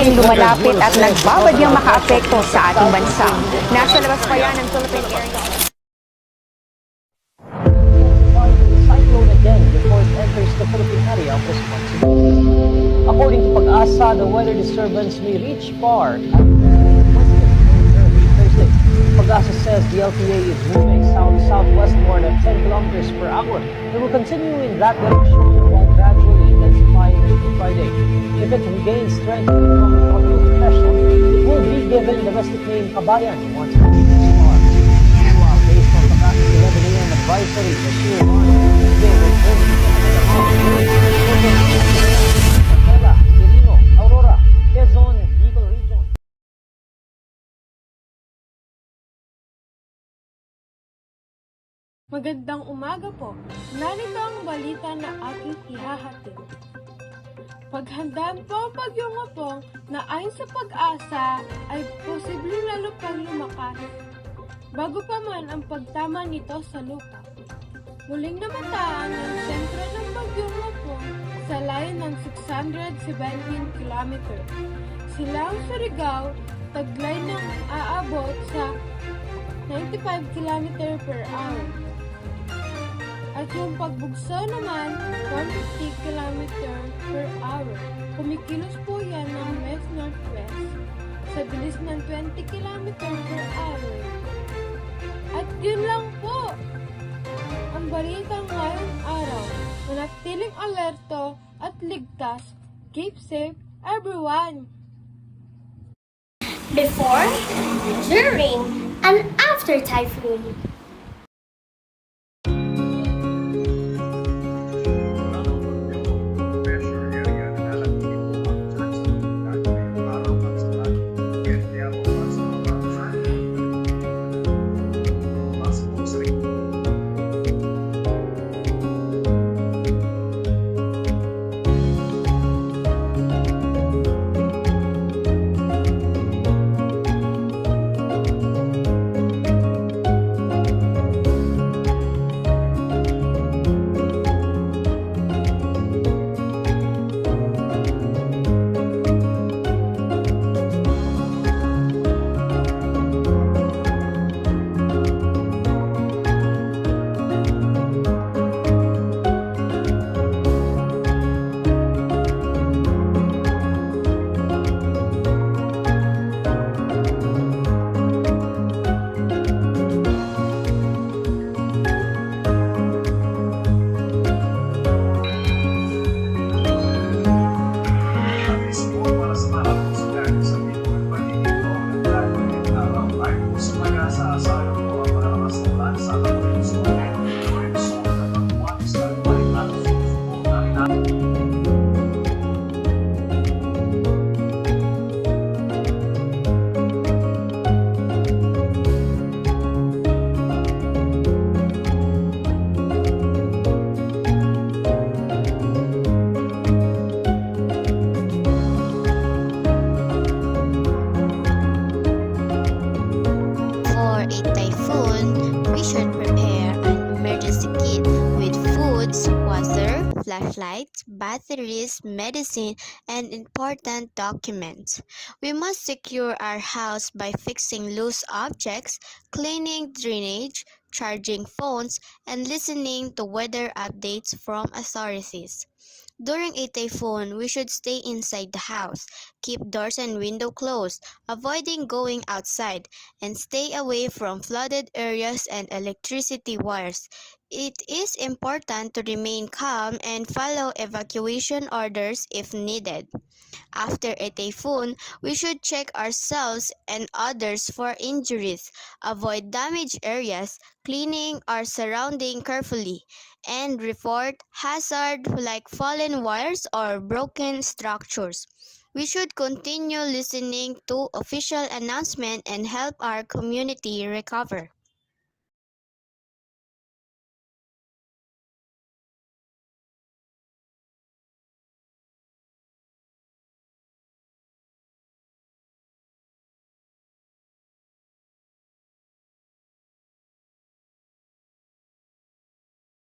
lalaking lumalapit at nagbabadyang makaapekto sa ating bansa. Nasa labas pa yan ng Philippine Area. Cyclone again before it enters the Philippine area of responsibility. According to Pag-asa, the weather disturbance may reach far at early Thursday. Pag-asa says the LPA is moving south-southwestward at 10 kilometers per hour. It will continue in that direction while gradually intensifying until Friday. If it regains strength to become a tropical depression, it will be given the domestic name Kabayan once it reaches far. Meanwhile, based on Pag-asa's 11 a.m. advisory, the shear warning Tuesday will bring Manila, Quirino, Aurora, Quezon, and Bicol region. Magandang umaga po. Narito ang balita na aking ihahatid. Paghandaan po ang bagyong Apong na ayon sa Pag-asa ay posibleng lalo pang lumakas bago pa man ang pagtama nito sa lupa. Muling namataan ang sentro ng bagyong Apong sa layo ng 617 km. Silang Surigao, taglay ng aabot sa 95 km per hour. At yung pagbugso naman, 150 km per hour. Kumikilos po yan ng west-northwest sa bilis ng 20 km per hour. At yun lang po ang balita ngayong araw. Manatiling alerto at ligtas. Keep safe, everyone! Before, during, and after typhoon. Flashlights, batteries, medicine, and important documents. We must secure our house by fixing loose objects, cleaning drainage, charging phones, and listening to weather updates from authorities. During a typhoon, we should stay inside the house, keep doors and windows closed, avoiding going outside, and stay away from flooded areas and electricity wires. It is important to remain calm and follow evacuation orders if needed. After a typhoon, we should check ourselves and others for injuries, avoid damaged areas, cleaning our surrounding carefully, and report hazard like fallen wires or broken structures. We should continue listening to official announcements and help our community recover.